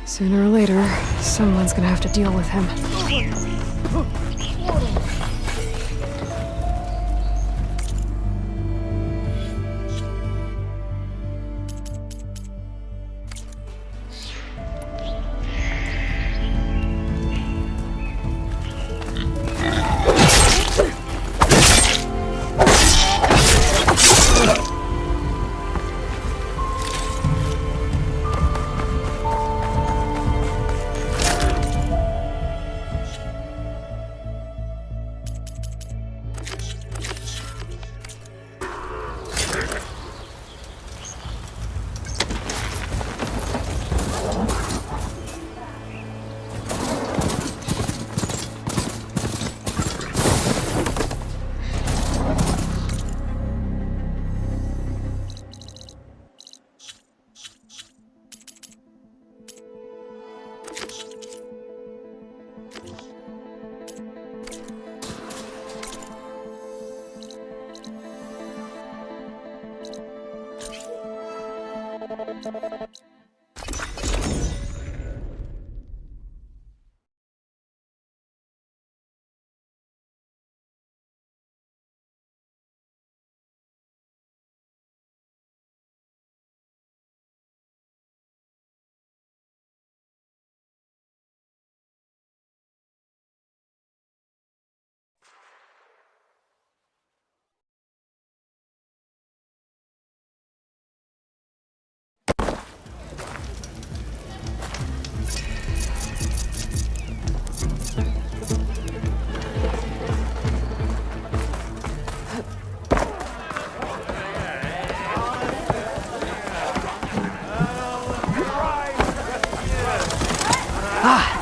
Sooner or later, someone's gonna have to deal with him.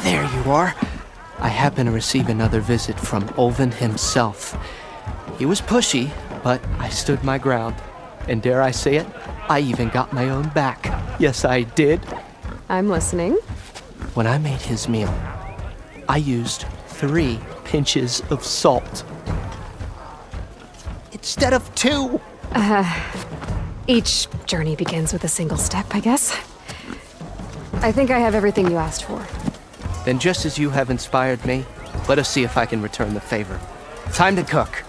There you are. I happen to receive another visit from Olvin himself. He was pushy, but I stood my ground. And dare I say it, I even got my own back. Yes, I did. I'm listening. When I made his meal, I used 3 pinches of salt. Instead of 2. Each journey begins with a single step, I guess. I think I have everything you asked for. Then just as you have inspired me, let us see if I can return the favor. Time to cook.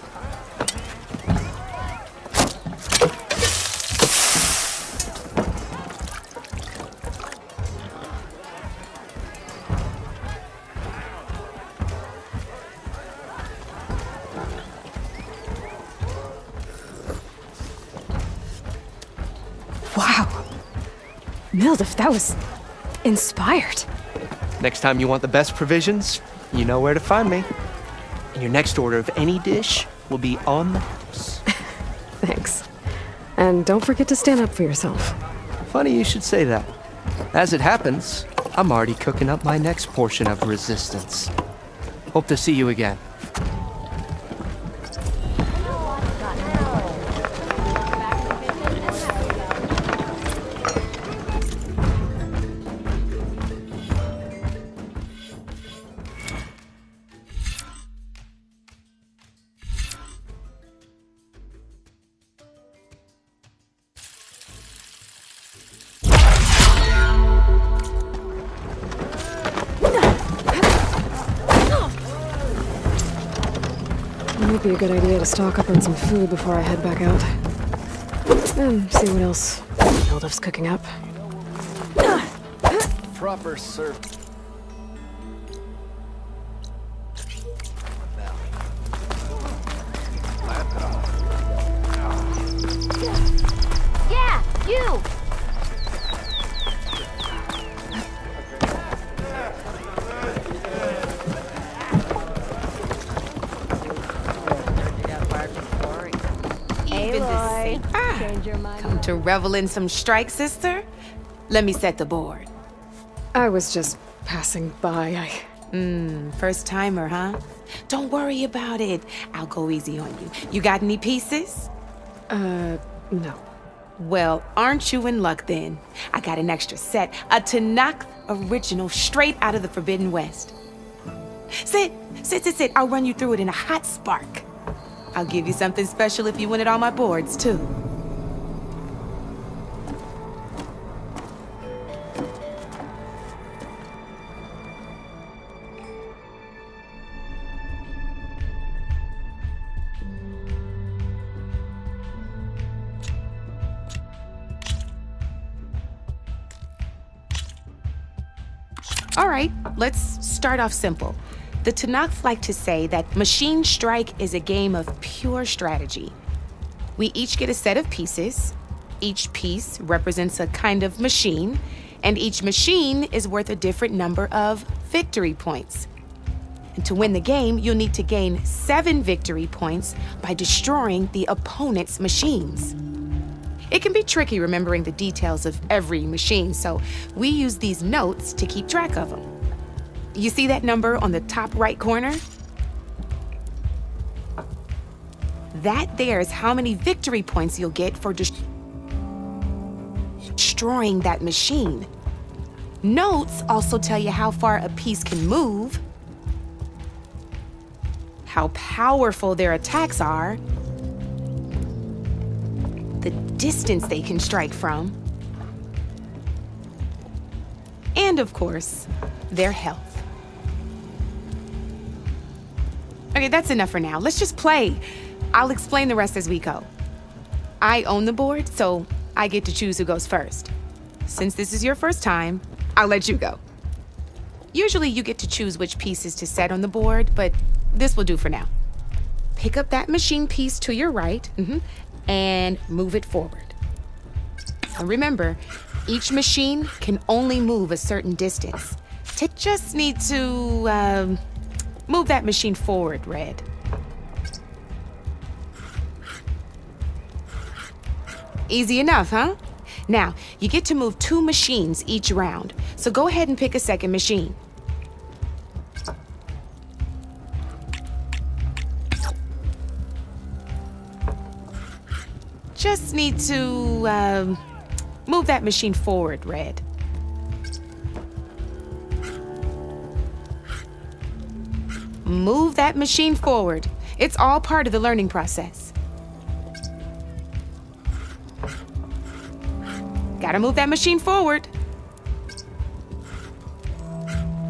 Wow. Mildif, that was inspired. Next time you want the best provisions, you know where to find me. And your next order of any dish will be on the house. Thanks. And don't forget to stand up for yourself. Funny you should say that. As it happens, I'm already cooking up my next portion of resistance. Hope to see you again. Might be a good idea to stock up on some food before I head back out. And see what else Hildif's cooking up. Proper service. Yeah, you! Come to revel in some strike, sister? Let me set the board. I was just passing by. First timer, huh? Don't worry about it. I'll go easy on you. You got any pieces? No. Well, aren't you in luck then? I got an extra set, a Tanakh original straight out of the Forbidden West. Sit. I'll run you through it in a hot spark. I'll give you something special if you win it on my boards, too. All right, let's start off simple. The Tanakh like to say that Machine Strike is a game of pure strategy. We each get a set of pieces. Each piece represents a kind of machine, and each machine is worth a different number of victory points. And to win the game, you'll need to gain 7 victory points by destroying the opponent's machines. It can be tricky remembering the details of every machine, so we use these notes to keep track of them. You see that number on the top right corner? That there is how many victory points you'll get for destroying that machine. Notes also tell you how far a piece can move, how powerful their attacks are, the distance they can strike from, and of course, their health. Okay, that's enough for now. Let's just play. I'll explain the rest as we go. I own the board, so I get to choose who goes first. Since this is your first time, I'll let you go. Usually you get to choose which pieces to set on the board, but this will do for now. Pick up that machine piece to your right, and move it forward. And remember, each machine can only move a certain distance. You just need to, move that machine forward, Red. Easy enough, huh? Now, you get to move 2 machines each round, so go ahead and pick a second machine. Just need to, move that machine forward, Red. Move that machine forward. It's all part of the learning process. Gotta move that machine forward.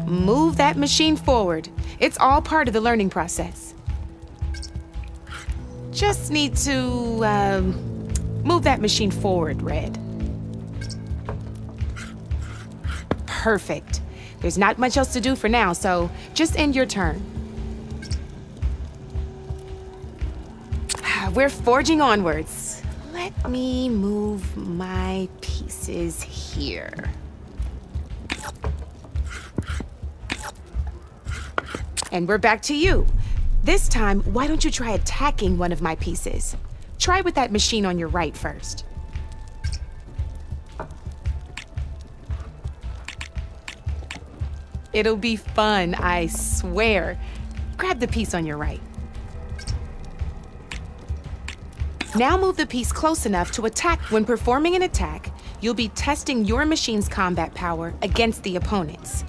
Move that machine forward. It's all part of the learning process. Just need to, move that machine forward, Red. Perfect. There's not much else to do for now, so just end your turn. We're forging onwards. Let me move my pieces here. And we're back to you. This time, why don't you try attacking one of my pieces? Try with that machine on your right first. It'll be fun, I swear. Grab the piece on your right. Now move the piece close enough to attack. When performing an attack, you'll be testing your machine's combat power against the opponent's.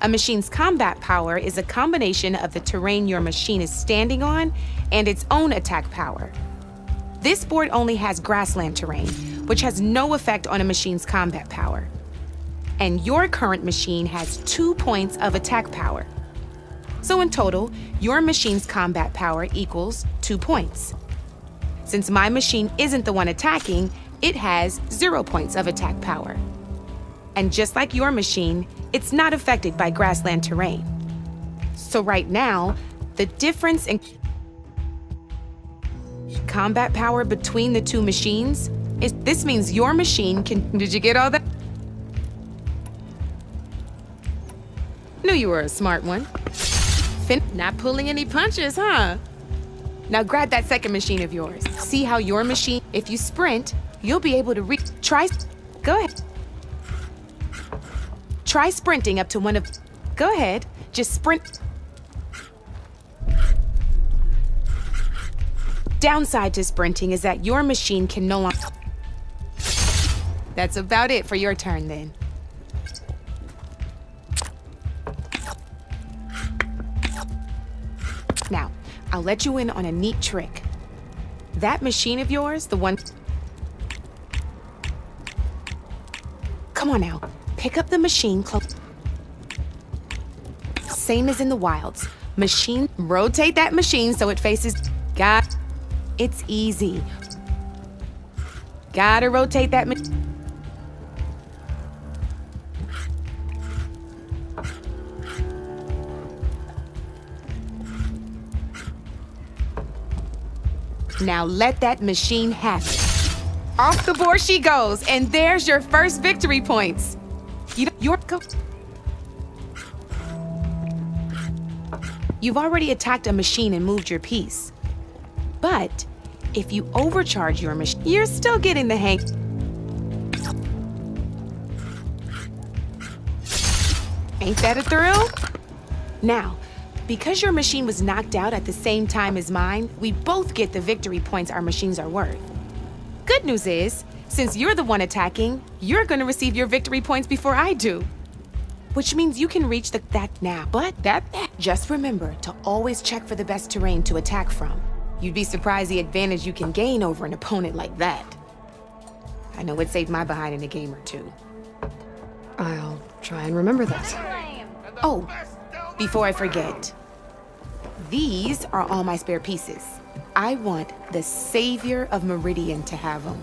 A machine's combat power is a combination of the terrain your machine is standing on and its own attack power. This board only has grassland terrain, which has no effect on a machine's combat power. And your current machine has 2 points of attack power. So So in total, your machine's combat power equals 2 points. Since my machine isn't the one attacking, it has 0 points of attack power. And just like your machine, it's not affected by grassland terrain. So right now, the difference in combat power between the two machines is this means your machine can... Did you get all that? Knew you were a smart one. Not pulling any punches, huh? Now grab that second machine of yours. See how your machine, if you sprint, you'll be able to try. Go ahead. Try sprinting up to one of. Go ahead. Just sprint. Downside to sprinting is that your machine can no longer. That's about it for your turn then. Now, I'll let you in on a neat trick. That machine of yours, the one... Come on now, pick up the machine close. Same as in the wilds. Machine, rotate that machine so it faces... It's easy. Gotta rotate that machine. Now let that machine happen. Off the board she goes, and there's your first victory points. You've already attacked a machine and moved your piece. But if you overcharge your machine, you're still getting the hang. Ain't that a thrill? Now, because your machine was knocked out at the same time as mine, we both get the victory points our machines are worth. Good news is, since you're the one attacking, you're gonna receive your victory points before I do. Which means you can reach that now. But just remember to always check for the best terrain to attack from. You'd be surprised the advantage you can gain over an opponent like that. I know it saved my behind in a game or two. I'll try and remember that. Oh, before I forget, these are all my spare pieces. I want the Savior of Meridian to have them.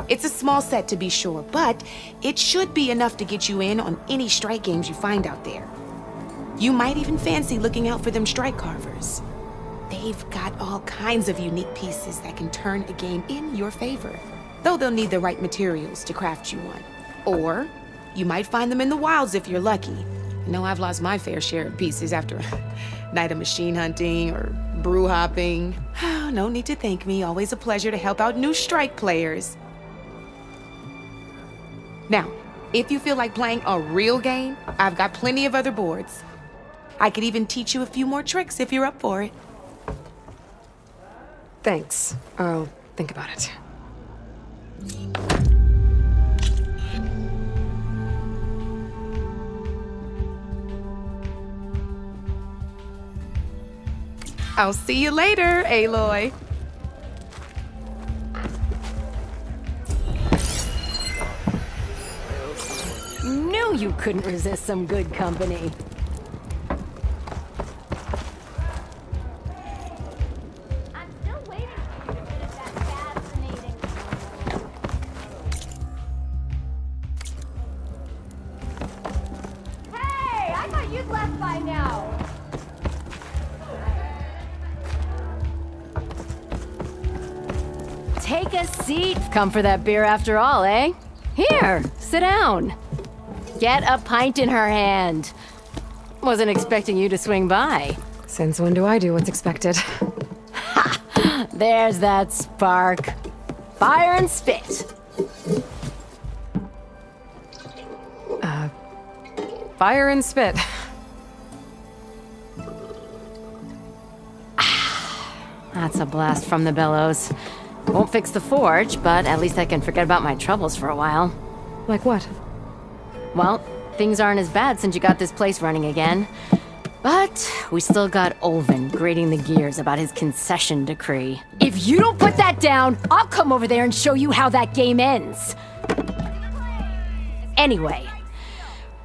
It's a small set to be sure, but it should be enough to get you in on any strike games you find out there. You might even fancy looking out for them strike carvers. They've got all kinds of unique pieces that can turn a game in your favor, though they'll need the right materials to craft you one. Or you might find them in the wilds if you're lucky. I know I've lost my fair share of pieces after a night of machine hunting or brew hopping. No need to thank me. Always a pleasure to help out new strike players. Now, if you feel like playing a real game, I've got plenty of other boards. I could even teach you a few more tricks if you're up for it. Thanks. I'll think about it. I'll see you later, Aloy. Knew you couldn't resist some good company. I'm still waiting for you to finish that fascinating. Hey, I thought you'd left by now. Take a seat. Come for that beer after all, eh? Here, sit down. Get a pint in her hand. Wasn't expecting you to swing by. Since when do I do what's expected? There's that spark. Fire and spit. Fire and spit. That's a blast from the bellows. Won't fix the forge, but at least I can forget about my troubles for a while. Like what? Well, things aren't as bad since you got this place running again. But we still got Olvin grating the gears about his concession decree. If you don't put that down, I'll come over there and show you how that game ends. Anyway,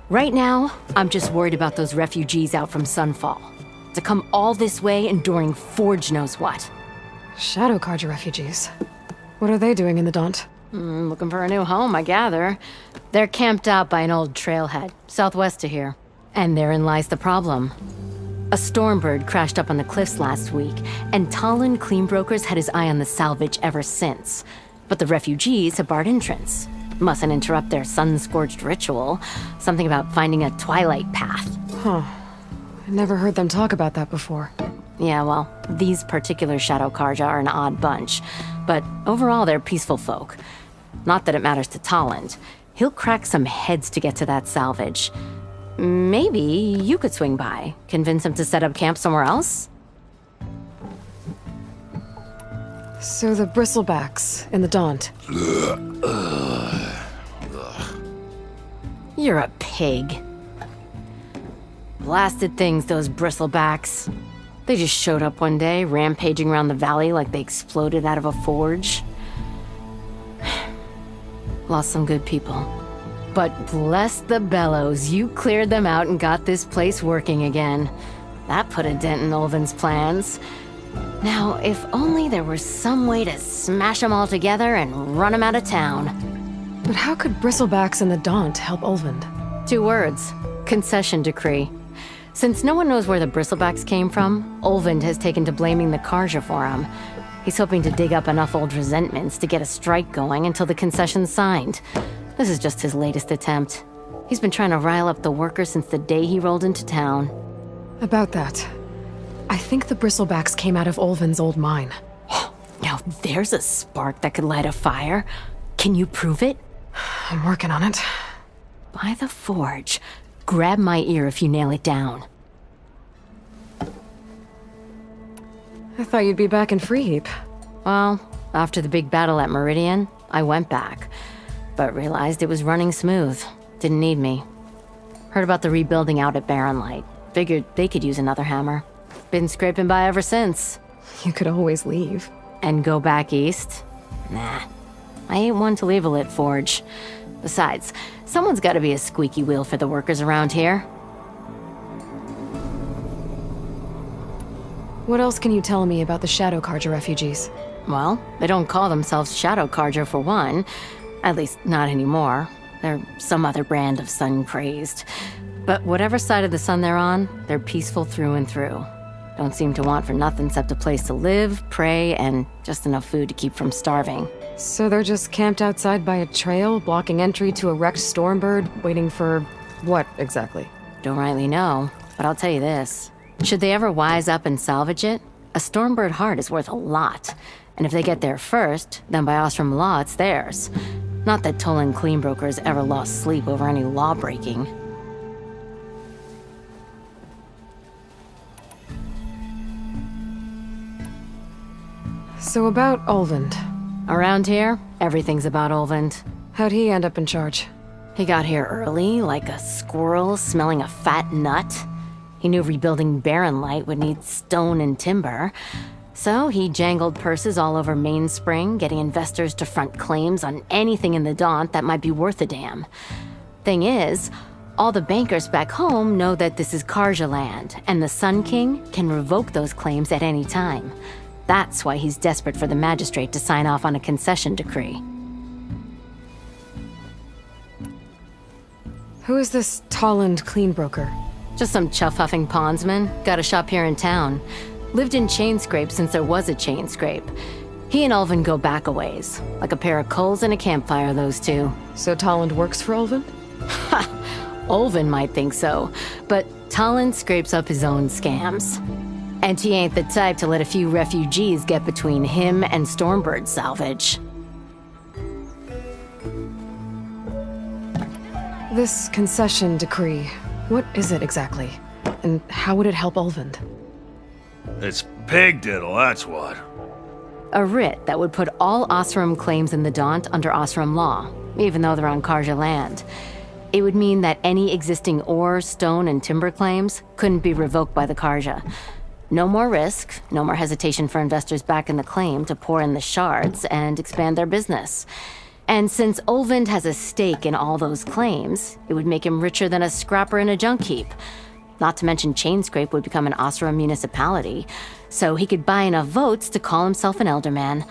right now, I'm just worried about those refugees out from Sunfall. to come all this way enduring Forge knows what. Shadow Carja refugees. What are they doing in the Daunt? Looking for a new home, I gather. They're camped out by an old trailhead, southwest of here. And therein lies the problem. A Stormbird crashed up on the cliffs last week, and Talon Cleanbrokers had his eye on the salvage ever since. But the refugees have barred entrance. Mustn't interrupt their sun-scorched ritual. Something about finding a twilight path. Huh. I never heard them talk about that before. Yeah, well, these particular Shadow Carja are an odd bunch. But overall, they're peaceful folk. Not that it matters to Talon. He'll crack some heads to get to that salvage. Maybe you could swing by, convince him to set up camp somewhere else? So the bristlebacks in the Daunt. You're a pig. Blasted things, those bristlebacks. They just showed up one day, rampaging around the valley like they exploded out of a forge. Lost some good people. But bless the bellows, you cleared them out and got this place working again. That put a dent in Ulvin's plans. Now, if only there was some way to smash them all together and run them out of town. But how could bristlebacks in the Daunt help Ulvund? 2 words. Concession decree. Since no one knows where the bristlebacks came from, Ulvund has taken to blaming the Carja for them. He's hoping to dig up enough old resentments to get a strike going until the concession's signed. This is just his latest attempt. He's been trying to rile up the workers since the day he rolled into town. About that, I think the bristlebacks came out of Ulvund's old mine. Now there's a spark that could light a fire. Can you prove it? I'm working on it. By the Forge. Grab my ear if you nail it down. I thought you'd be back in Freeheap. Well, after the big battle at Meridian, I went back. But realized it was running smooth. Didn't need me. Heard about the rebuilding out at Barrenlight. Figured they could use another hammer. Been scraping by ever since. You could always leave. And go back east? Nah. I ain't one to leave a lit forge. Besides, someone's gotta be a squeaky wheel for the workers around here. What else can you tell me about the Shadow Carja refugees? Well, they don't call themselves Shadow Carja for one. At least, not anymore. They're some other brand of sun-crazed. But whatever side of the sun they're on, they're peaceful through and through. Don't seem to want for nothing except a place to live, pray, and just enough food to keep from starving. So they're just camped outside by a trail, blocking entry to a wrecked Stormbird, waiting for what exactly? Don't rightly know, but I'll tell you this. Should they ever wise up and salvage it, a Stormbird heart is worth a lot. And if they get there first, then by Ostrom law, it's theirs. Not that Tolan Cleanbrokers ever lost sleep over any law breaking. So about Ulvund. Around here, everything's about Ulvund. How'd he end up in charge? He got here early, like a squirrel smelling a fat nut. He knew rebuilding Barrenlight would need stone and timber. So he jangled purses all over Mainspring, getting investors to front claims on anything in the Daunt that might be worth a damn. Thing is, all the bankers back home know that this is Carja land, and the Sun King can revoke those claims at any time. That's why he's desperate for the magistrate to sign off on a concession decree. Who is this Tolland Cleanbroker? Just some chuff-huffing pondsman. Got a shop here in town. Lived in Chainscrape since there was a Chainscrape. He and Ulvin go back a ways. Like a pair of coals and a campfire, those two. So Tolland works for Ulvin? Ha! Ulvin might think so, but Tolland scrapes up his own scams. And he ain't the type to let a few refugees get between him and Stormbird salvage. This concession decree, what is it exactly? And how would it help Ulvund? It's pig diddle, that's what. A writ that would put all Osram claims in the Daunt under Osram law, even though they're on Carja land. It would mean that any existing ore, stone, and timber claims couldn't be revoked by the Carja. No more risk, no more hesitation for investors back in the claim to pour in the shards and expand their business. And since Ulvund has a stake in all those claims, it would make him richer than a scrapper in a junk heap. Not to mention Chainscrape would become an Osra municipality, so he could buy enough votes to call himself an elderman.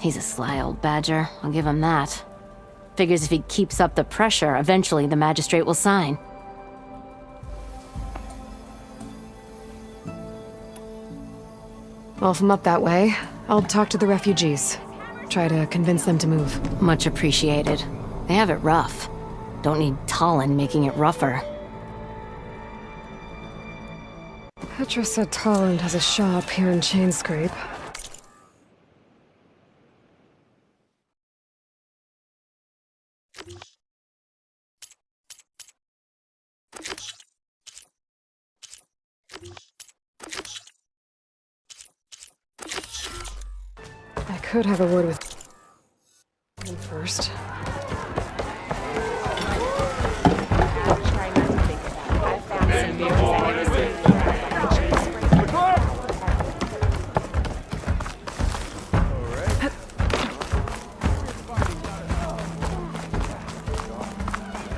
He's a sly old badger, I'll give him that. Figures if he keeps up the pressure, eventually the magistrate will sign. Well, if I'm up that way, I'll talk to the refugees. Try to convince them to move. Much appreciated. They have it rough. Don't need Talon making it rougher. Petra said Tolland has a shop here in Chainscrape. I could have a word with him first.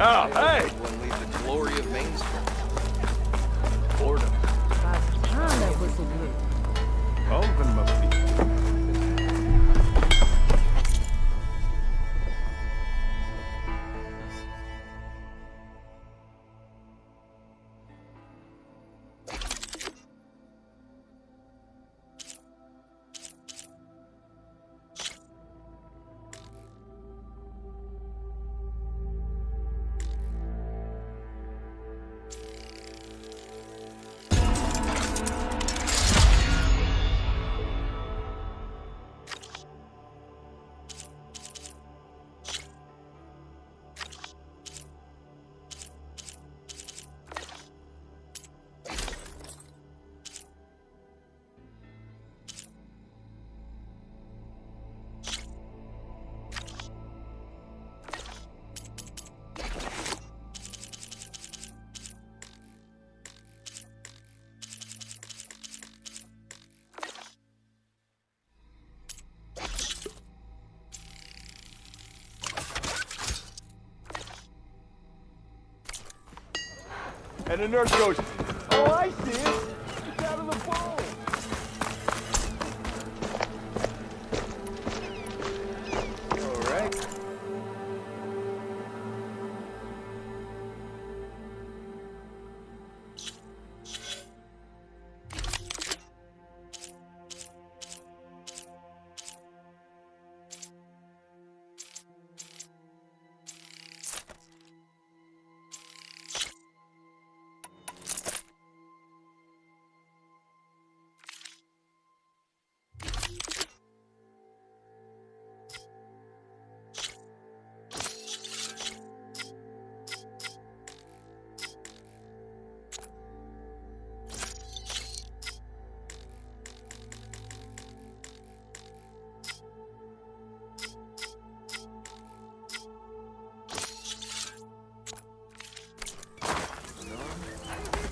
Oh, hey! Everyone leave the glory of Main Street. Boredom. Open my feet. And the nurse goes, oh, I see it. It's out of the bowl. All right. Ignoring me again?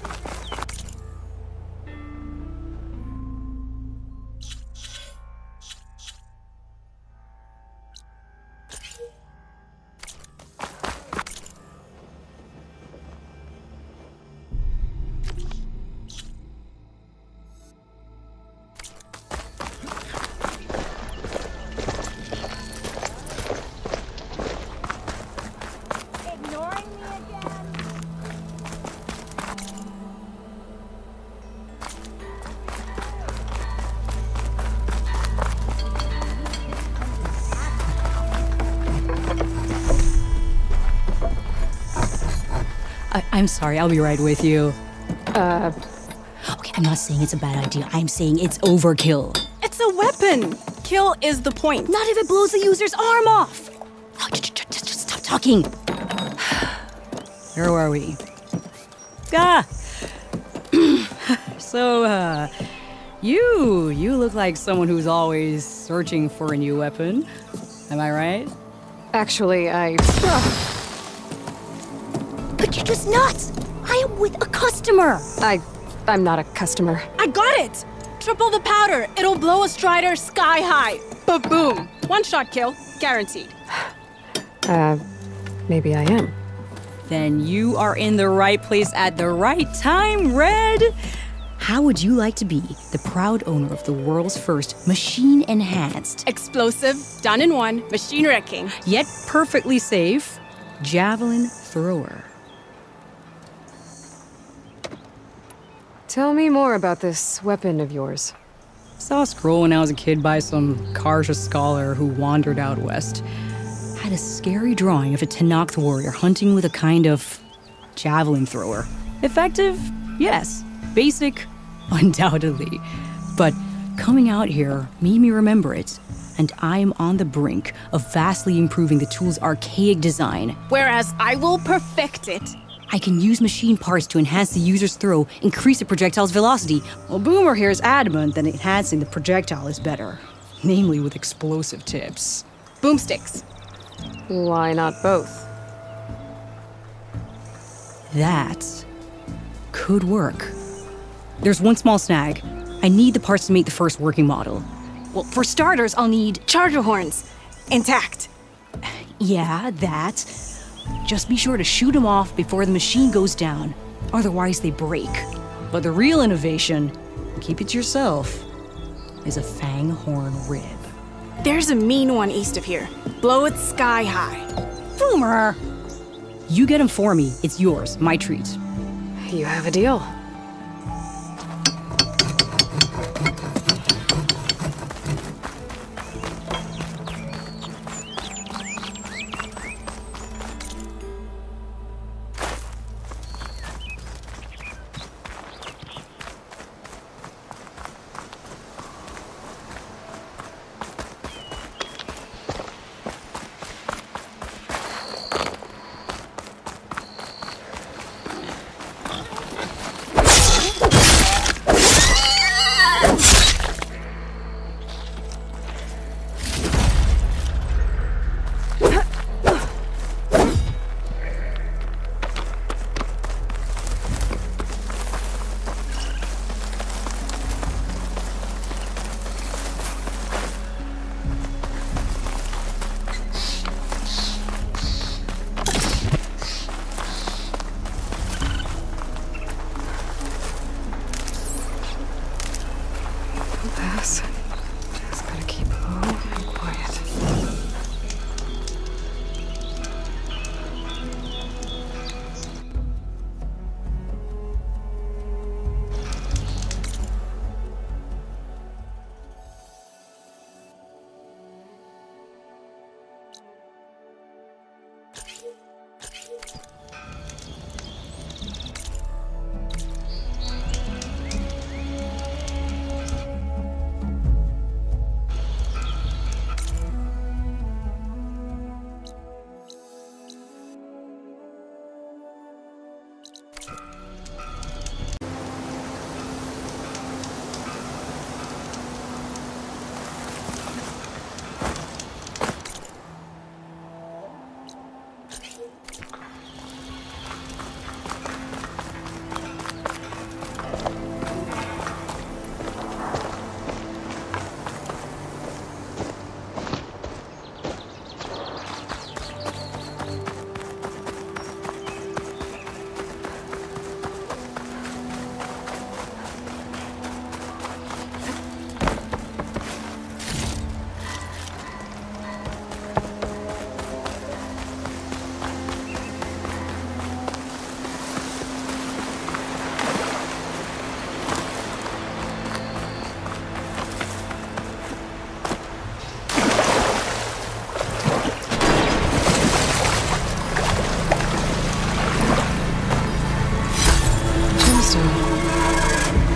I'm sorry, I'll be right with you. Okay, I'm not saying it's a bad idea. I'm saying it's overkill. It's a weapon! Kill is the point. Not if it blows the user's arm off! Oh, just stop talking. Where are we? So, you look like someone who's always searching for a new weapon. Am I right? Actually, But you're just nuts! I am with a customer! I'm not a customer. I got it! Triple the powder. It'll blow a Strider sky high. Ba-boom! One shot kill, guaranteed. Maybe I am. Then you are in the right place at the right time, Red. How would you like to be the proud owner of the world's first machine-enhanced, Explosive, done in one, machine wrecking. yet perfectly safe, javelin thrower? Tell me more about this weapon of yours. Saw a scroll when I was a kid by some Karja scholar who wandered out west. Had a scary drawing of a Tenakth warrior hunting with a kind of javelin thrower. Effective? Yes. Basic? Undoubtedly. But coming out here made me remember it, and I am on the brink of vastly improving the tool's archaic design. Whereas I will perfect it. I can use machine parts to enhance the user's throw, increase the projectile's velocity. Well, Boomer here is adamant that enhancing the projectile is better, namely with explosive tips. Boomsticks. Why not both? That could work. There's one small snag. I need the parts to make the first working model. Well, for starters, I'll need... Charger horns. Intact. Yeah, that. Just be sure to shoot them off before the machine goes down. Otherwise, they break. But the real innovation, keep it to yourself, is a fang horn rib. There's a mean one east of here. Blow it sky high. Boomer! You get him for me. It's yours. My treat. You have a deal. Pass. Just gotta keep low and quiet.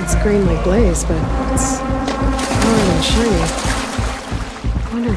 It's green like blaze, but it's hard and shiny. I wonder...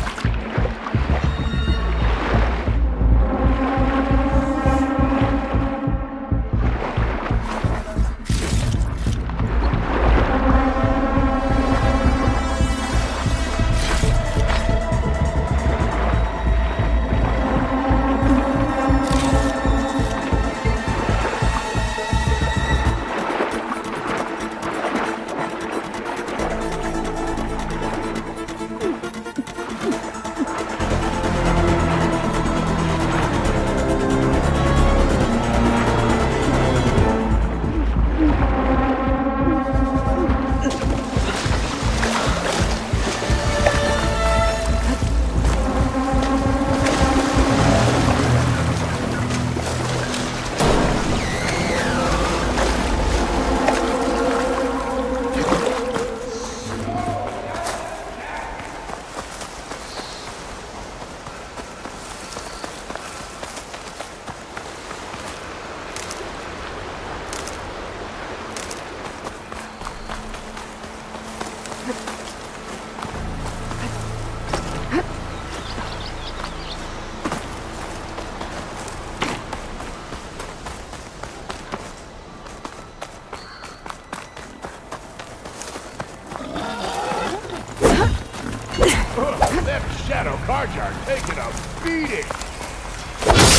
Them shadow cards are taking a beating.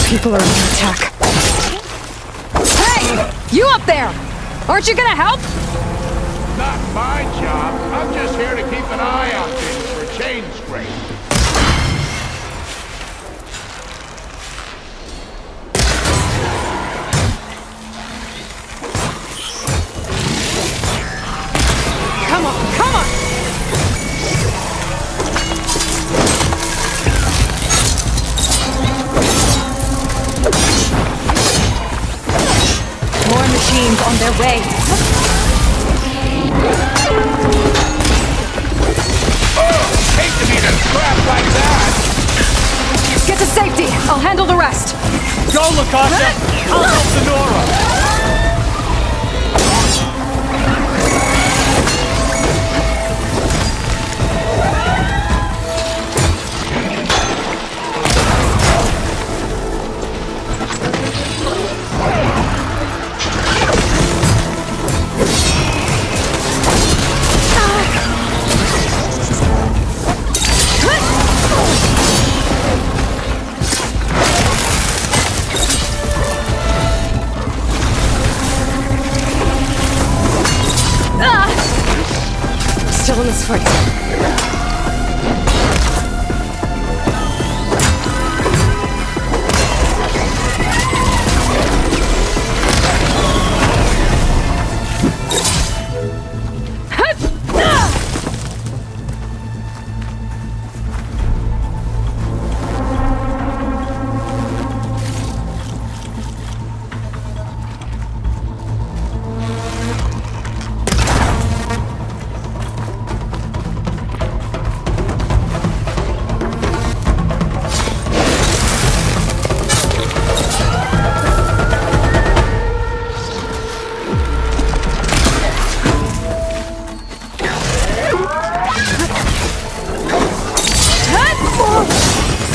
People are under attack. Hey! You up there! Aren't you gonna help? Not my job. I'm just here to keep an eye on things for chain scrape. Come on, come on! More machines on their way. Hate to be the scrap like that. Get to safety. I'll handle the rest. Go, Lakasha. I'll help Sonora. Still in this fight.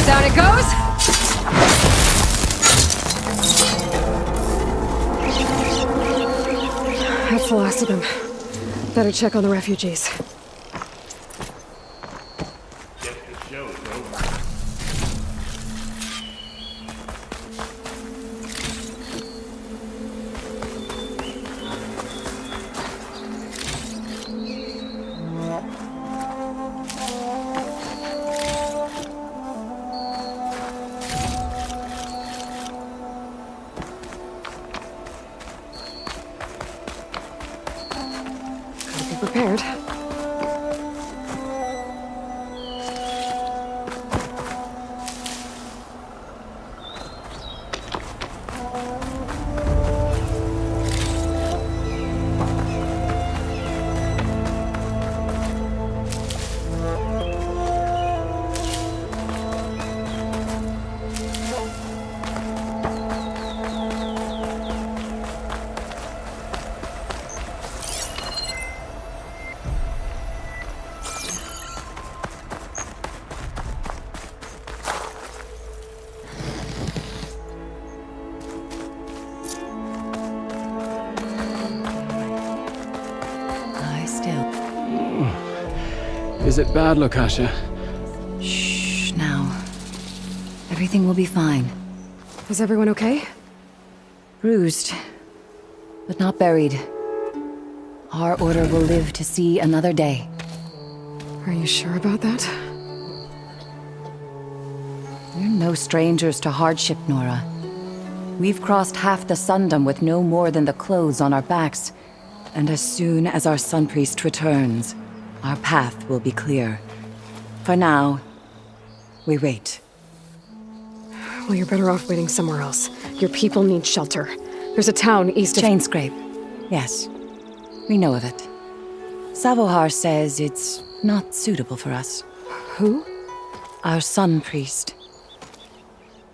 Down it goes. That's the last of them. Better check on the refugees. Gotta be prepared. Lie still. Is it bad, Lakasha? Shh, now. Everything will be fine. Is everyone okay? Bruised, but not buried. Our order will live to see another day. Are you sure about that? We're no strangers to hardship, Nora. We've crossed half the Sundom with no more than the clothes on our backs. And as soon as our Sun Priest returns, our path will be clear. For now, we wait. Well, you're better off waiting somewhere else. Your people need shelter. There's a town east of... Chainscrape. Yes. We know of it. Savohar says it's not suitable for us. Who? Our Sun Priest.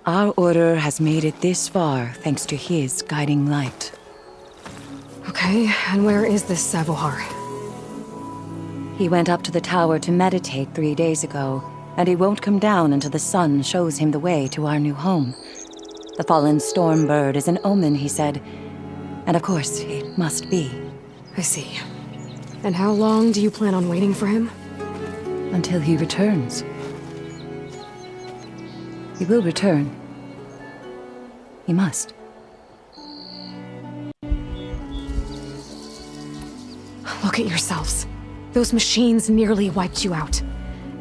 Our order has made it this far thanks to his guiding light. Okay, and where is this Savohar? He went up to the tower to meditate 3 days ago, and he won't come down until the sun shows him the way to our new home. The fallen storm bird is an omen, he said. And of course, it must be. I see. And how long do you plan on waiting for him? Until he returns. He will return. He must. Look at yourselves. Those machines nearly wiped you out.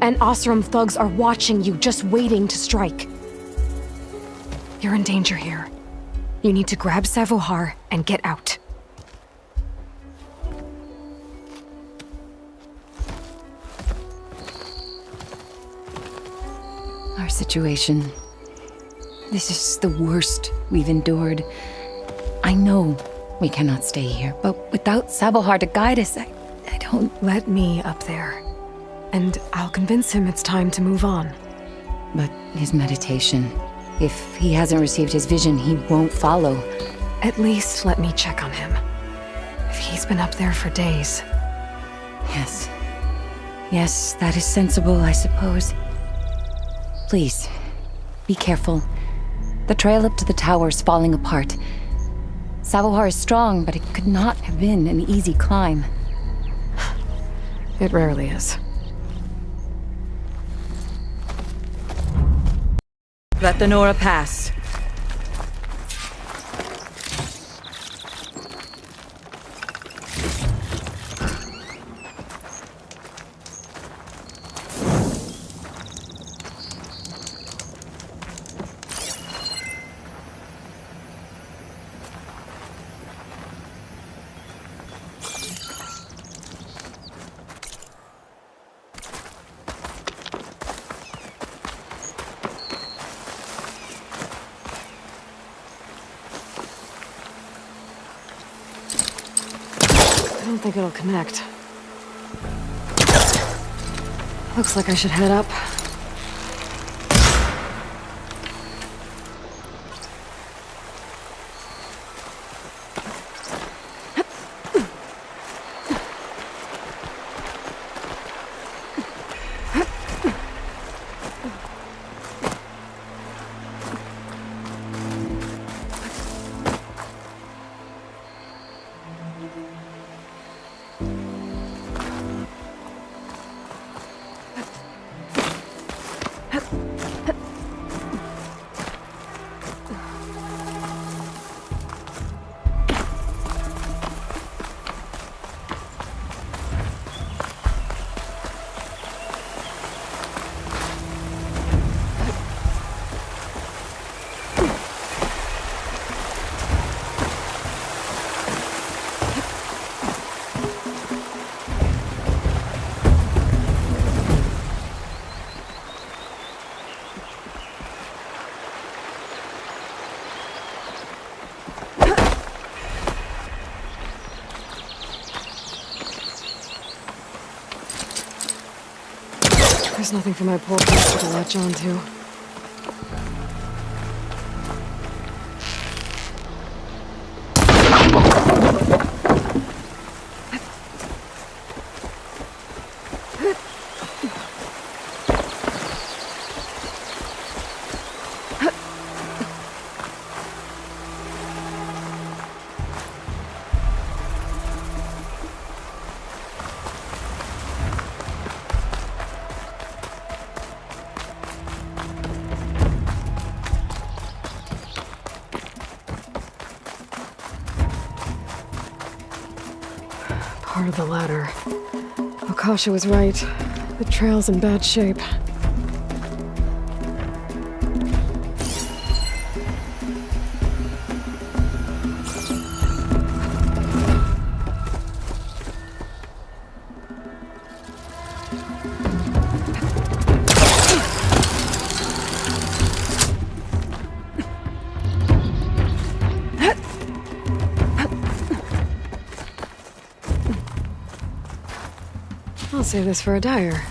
And Oseram thugs are watching you, just waiting to strike. You're in danger here. You need to grab Savohar and get out. Our situation. This is the worst we've endured. I know we cannot stay here, but without Savohar to guide us, I don't... Let me up there. And I'll convince him it's time to move on. But his meditation... If he hasn't received his vision, he won't follow. At least let me check on him. If he's been up there for days. Yes. Yes, that is sensible, I suppose. Please, be careful. The trail up to the tower is falling apart. Savohar is strong, but it could not have been an easy climb. It rarely is. Let the Nora pass. I don't think it'll connect. Looks like I should head up. There's nothing for my poor sister to latch on to. Part of the ladder. Akasha was right. The trail's in bad shape. I'll save this for a dyer.